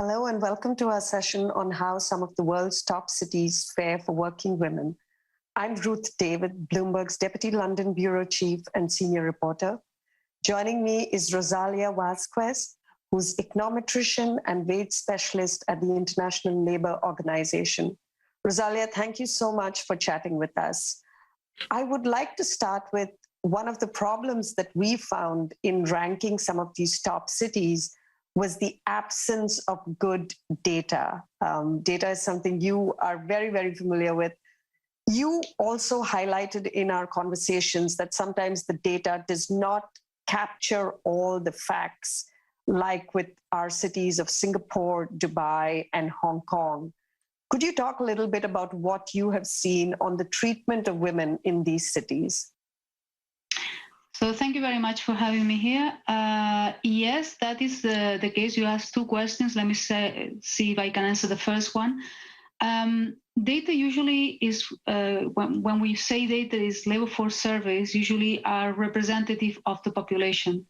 Hello and welcome to our session on how some of the world's top cities fare for working women. I'm Ruth David, Bloomberg's Deputy London Bureau Chief and Senior Reporter. Joining me is Rosalia Vazquez, who's Econometrician and Wage Specialist at the International Labour Organization. Rosalia, thank you so much for chatting with us. I would like to start with one of the problems that we found in ranking some of these top cities was the absence of good data. Data is something you are very, very familiar with. You also highlighted in our conversations that sometimes the data does not capture all the facts, like with our cities of Singapore, Dubai, and Hong Kong. Could you talk a little bit about what you have seen on the treatment of women in these cities? So thank you very much for having me here. Yes, that is the case. You asked two questions. Let me see if I can answer the first one. Data usually is, when we say data is labor force surveys, usually are representative of the population.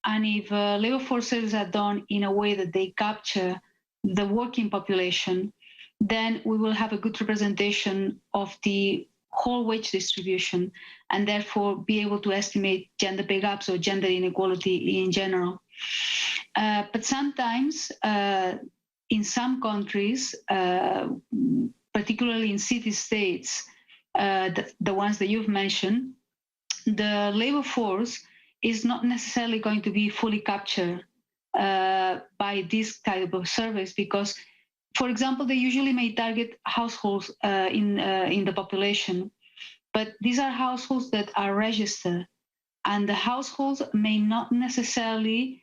And if labor force surveys are done in a way that they capture the working population, then we will have a good representation of the whole wage distribution, and therefore be able to estimate gender pay gaps or gender inequality in general. But sometimes, in some countries, particularly in city-states, the ones that you've mentioned, the labor force is not necessarily going to be fully captured by this type of surveys because, for example, they usually may target households in the population, but these are households that are registered, and the households may not necessarily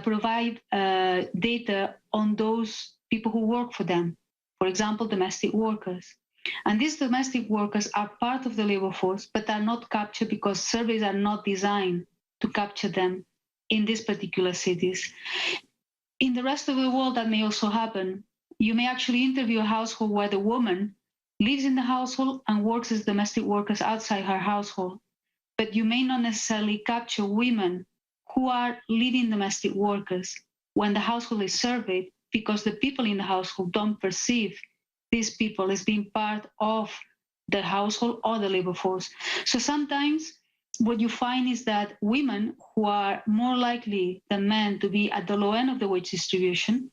provide data on those people who work for them, for example, domestic workers. And these domestic workers are part of the labor force, but are not captured because surveys are not designed to capture them in these particular cities. In the rest of the world, that may also happen. You may actually interview a household where the woman lives in the household and works as domestic workers outside her household. But you may not necessarily capture women who are living domestic workers when the household is surveyed because the people in the household don't perceive these people as being part of the household or the labor force. So sometimes what you find is that women who are more likely than men to be at the low end of the wage distribution,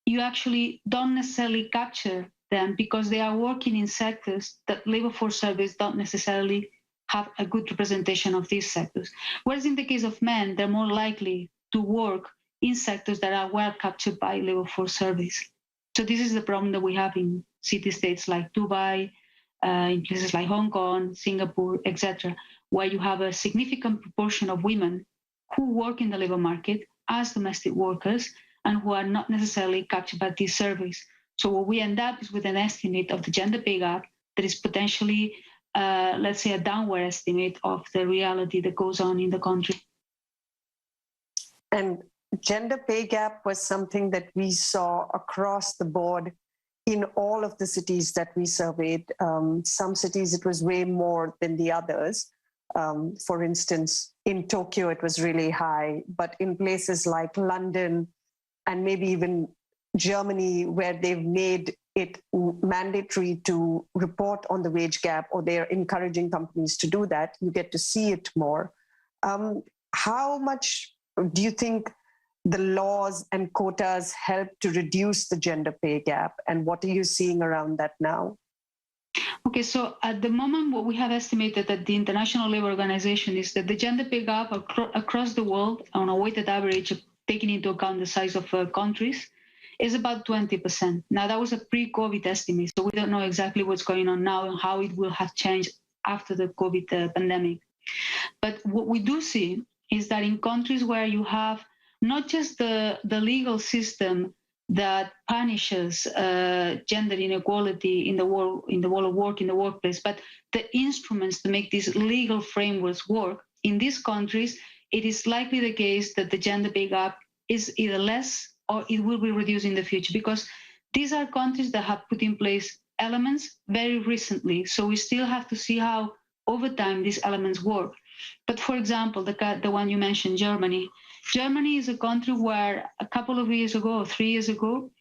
you actually don't necessarily capture them because they are working in sectors that labor force surveys don't necessarily have a good representation of these sectors. Whereas in the case of men, they're more likely to work in sectors that are well captured by labor force surveys. So this is the problem that we have in city-states like Dubai, in places like Hong Kong, Singapore, etc., where you have a significant proportion of women who work in the labor market as domestic workers and who are not necessarily captured by these surveys. So what we end up is with an estimate of the gender pay gap that is potentially, let's say, a downward estimate of the reality that goes on in the country. And gender pay gap was something that we saw across the board in all of the cities that we surveyed. Some cities, it was way more than the others. For instance, in Tokyo, it was really high, but in places like London, and maybe even Germany, where they've made it mandatory to report on the wage gap, or they're encouraging companies to do that, you get to see it more. How much do you think the laws and quotas help to reduce the gender pay gap, and what are you seeing around that now? Okay, so at the moment, what we have estimated at the International Labour Organization is that the gender pay gap across the world, on a weighted average, taking into account the size of countries, is about 20%. Now, that was a pre-COVID estimate, so we don't know exactly what's going on now and how it will have changed after the COVID pandemic. But what we do see is that in countries where you have not just the legal system that punishes gender inequality in the world of work, in the workplace, but the instruments to make these legal frameworks work, in these countries, it is likely the case that the gender pay gap is either less or it will be reduced in the future, because these are countries that have put in place elements very recently. So we still have to see how over time these elements work. But for example, the one you mentioned, Germany, Germany is a country where a couple of years ago, 3 years ago,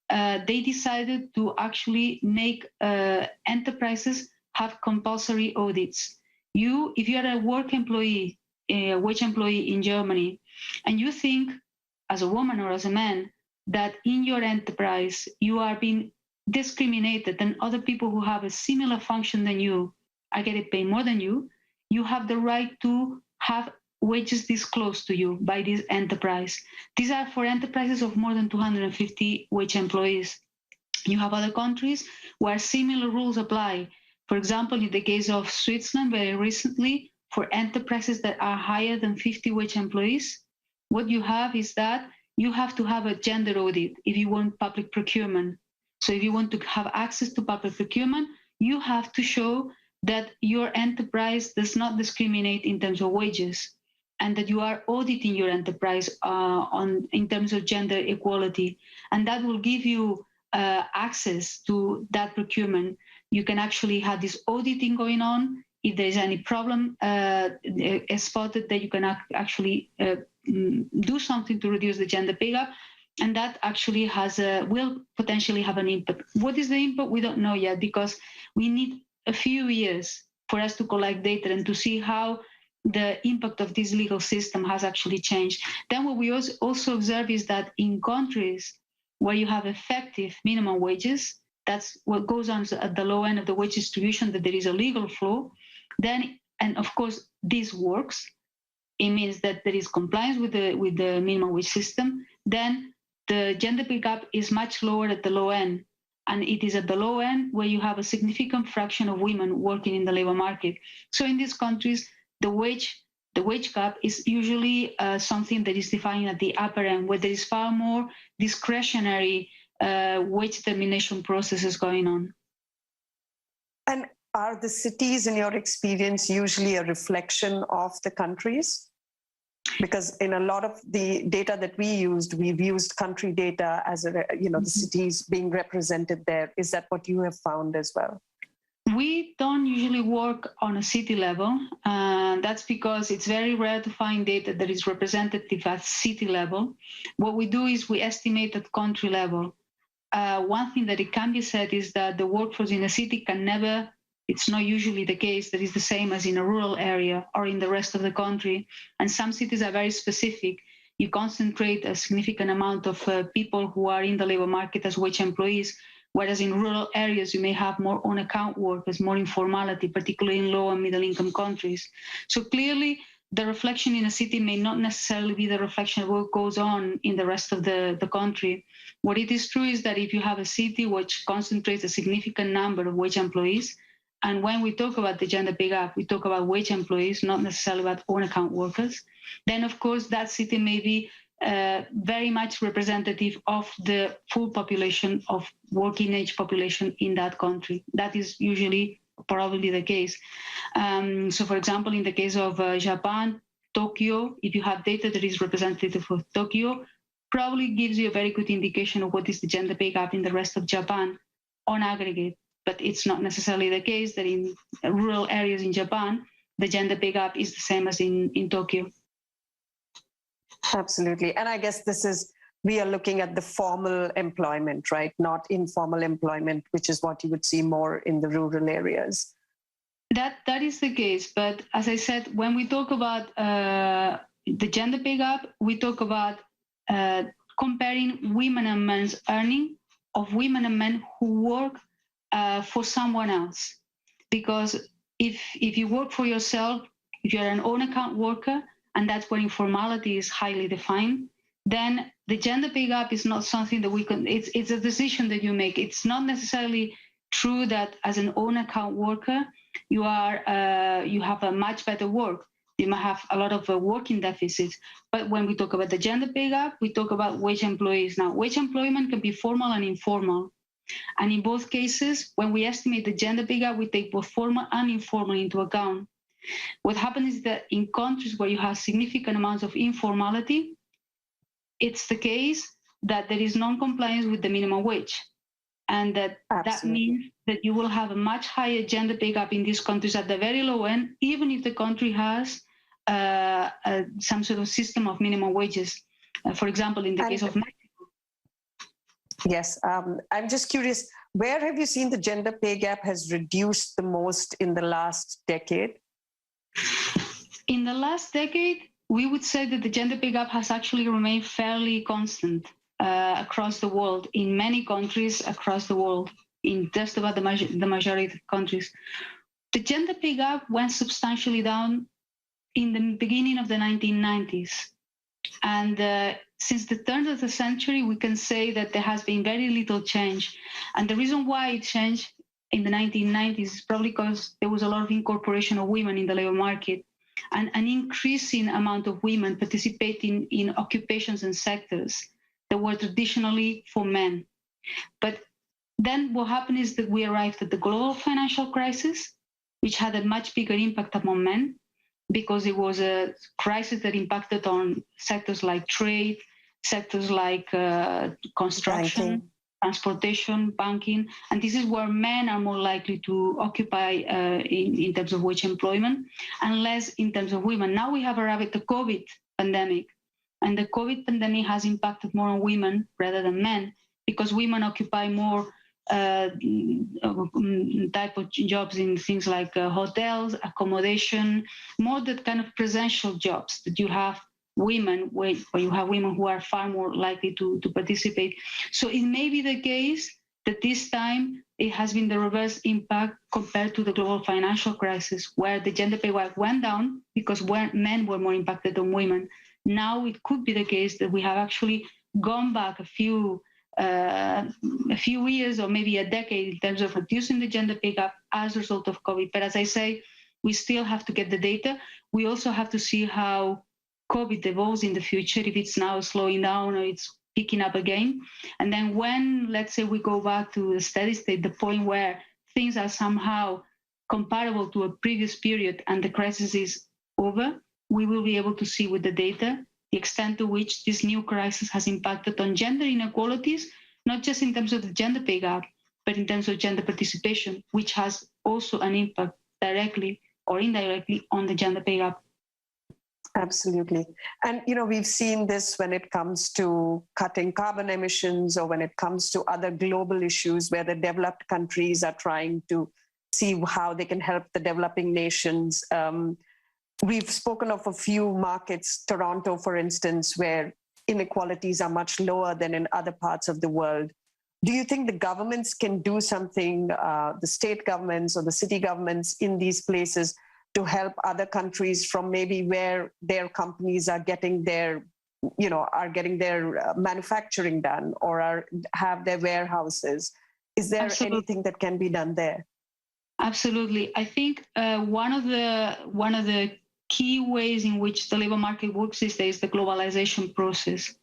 they decided to actually make enterprises have compulsory audits. If you're a work employee, a wage employee in Germany, and you think as a woman or as a man that in your enterprise you are being discriminated and other people who have a similar function than you are getting paid more than you, you have the right to have wages disclosed to you by this enterprise. These are for enterprises of more than 250 wage employees. You have other countries where similar rules apply. For example, in the case of Switzerland, very recently, for enterprises that are higher than 50 wage employees, what you have is that you have to have a gender audit if you want public procurement. So if you want to have access to public procurement, you have to show that your enterprise does not discriminate in terms of wages and that you are auditing your enterprise in terms of gender equality. And that will give you access to that procurement. You can actually have this auditing going on. If there is any problem spotted, that you can actually do something to reduce the gender pay gap. And that actually will potentially have an impact. What is the impact? We don't know yet, because we need a few years for us to collect data and to see how the impact of this legal system has actually changed. Then what we also observe is that in countries where you have effective minimum wages, that's what goes on at the low end of the wage distribution, that there is a legal floor, then, and of course this works, it means that there is compliance with the minimum wage system, then the gender pay gap is much lower at the low end. And it is at the low end where you have a significant fraction of women working in the labor market. So in these countries, the wage gap is usually something that is defined at the upper end, where there is far more discretionary wage determination processes going on. And are the cities, in your experience, usually a reflection of the countries? Because in a lot of the data that we've used country data as the cities being represented there. Is that what you have found as well? We don't usually work on a city level. That's because it's very rare to find data that is representative at city level. What we do is we estimate at country level. One thing that it can be said is that the workforce in a city can never, it's not usually the case that is the same as in a rural area or in the rest of the country. And some cities are very specific. You concentrate a significant amount of people who are in the labor market as wage employees, whereas in rural areas, you may have more on-account workers, more informality, particularly in low and middle-income countries. So clearly, the reflection in a city may not necessarily be the reflection of what goes on in the rest of the country. What it is true is that if you have a city which concentrates a significant number of wage employees, and when we talk about the gender pay gap, we talk about wage employees, not necessarily about on-account workers, then of course that city may be very much representative of the full population of working age population in that country. That is usually probably the case. So for example, in the case of Japan, Tokyo, if you have data that is representative of Tokyo, probably gives you a very good indication of what is the gender pay gap in the rest of Japan on aggregate. But it's not necessarily the case that in rural areas in Japan, the gender pay gap is the same as in Tokyo. Absolutely. And I guess we are looking at the formal employment, right? Not informal employment, which is what you would see more in the rural areas. That is the case. But as I said, when we talk about the gender pay gap, we talk about comparing women and men's earning of women and men who work for someone else. Because if you work for yourself, if you're an own account worker, and that's where informality is highly defined, then the gender pay gap is not something that we can, it's a decision that you make. It's not necessarily true that as an own account worker, you have a much better work. You might have a lot of working deficits. But when we talk about the gender pay gap, we talk about wage employees. Now, wage employment can be formal and informal. And in both cases, when we estimate the gender pay gap, we take both formal and informal into account. What happens is that in countries where you have significant amounts of informality, it's the case that there is non-compliance with the minimum wage. And that means that you will have a much higher gender pay gap in these countries at the very low end, even if the country has some sort of system of minimum wages. For example, in the case of Mexico. Yes, I'm just curious, where have you seen the gender pay gap has reduced the most in the last decade? In the last decade, we would say that the gender pay gap has actually remained fairly constant across the world, in many countries across the world, in just about the majority of countries. The gender pay gap went substantially down in the beginning of the 1990s. And since the turn of the century, we can say that there has been very little change. And the reason why it changed in the 1990s is probably because there was a lot of incorporation of women in the labor market, and an increasing amount of women participating in occupations and sectors that were traditionally for men. But then what happened is that we arrived at the global financial crisis, which had a much bigger impact among men, because it was a crisis that impacted on sectors like trade, sectors like construction, transportation, banking. And this is where men are more likely to occupy in terms of wage employment, and less in terms of women. Now we have arrived at the COVID pandemic, and the COVID pandemic has impacted more on women rather than men, because women occupy more type of jobs in things like hotels, accommodation, more that kind of presential jobs that you have women, where you have women who are far more likely to participate. So it may be the case that this time it has been the reverse impact compared to the global financial crisis, where the gender pay gap went down because men were more impacted than women. Now it could be the case that we have actually gone back a few years or maybe a decade in terms of reducing the gender pay gap as a result of COVID. But as I say, we still have to get the data. We also have to see how COVID evolves in the future, if it's now slowing down or it's picking up again. And then when, let's say, we go back to the steady state, the point where things are somehow comparable to a previous period and the crisis is over, we will be able to see with the data the extent to which this new crisis has impacted on gender inequalities, not just in terms of the gender pay gap, but in terms of gender participation, which has also an impact directly or indirectly on the gender pay gap. Absolutely. And, we've seen this when it comes to cutting carbon emissions, or when it comes to other global issues where the developed countries are trying to see how they can help the developing nations. We've spoken of a few markets, Toronto, for instance, where inequalities are much lower than in other parts of the world. Do you think the governments can do something, the state governments or the city governments in these places, to help other countries from maybe where their companies are getting their, manufacturing done, or have their warehouses? Is there anything that can be done there? Absolutely. I think one of the key ways in which the labor market works these days is the globalization process.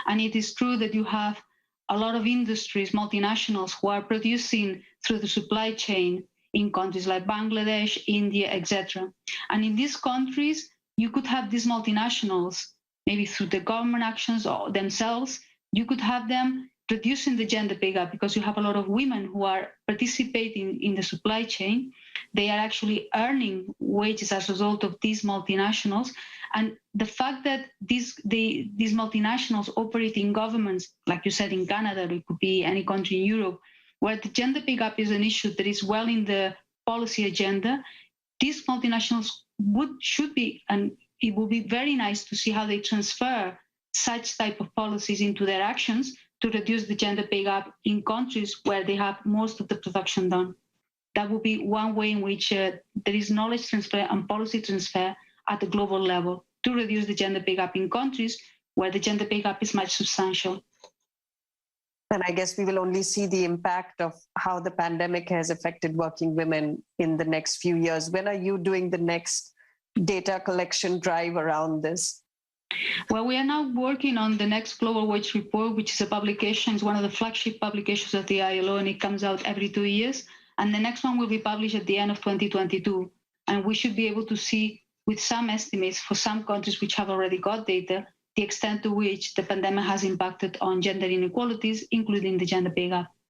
And it is true that you have a lot of industries, multinationals, who are producing through the supply chain in countries like Bangladesh, India, etc. And in these countries, you could have these multinationals, maybe through the government actions or themselves, you could have them reducing the gender pay gap, because you have a lot of women who are participating in the supply chain. They are actually earning wages as a result of these multinationals. And the fact that these multinationals operate in governments, like you said, in Canada, or it could be any country in Europe, where the gender pay gap is an issue that is well in the policy agenda, these multinationals should be, and it would be very nice to see how they transfer such type of policies into their actions to reduce the gender pay gap in countries where they have most of the production done. That would be one way in which there is knowledge transfer and policy transfer at the global level to reduce the gender pay gap in countries where the gender pay gap is much substantial. And I guess we will only see the impact of how the pandemic has affected working women in the next few years. When are you doing the next data collection drive around this? Well, we are now working on the next Global Wage Report, which is a publication. It's one of the flagship publications of the ILO, and it comes out every 2 years. And the next one will be published at the end of 2022. And we should be able to see, with some estimates for some countries which have already got data, the extent to which the pandemic has impacted on gender inequalities, including the gender pay gap.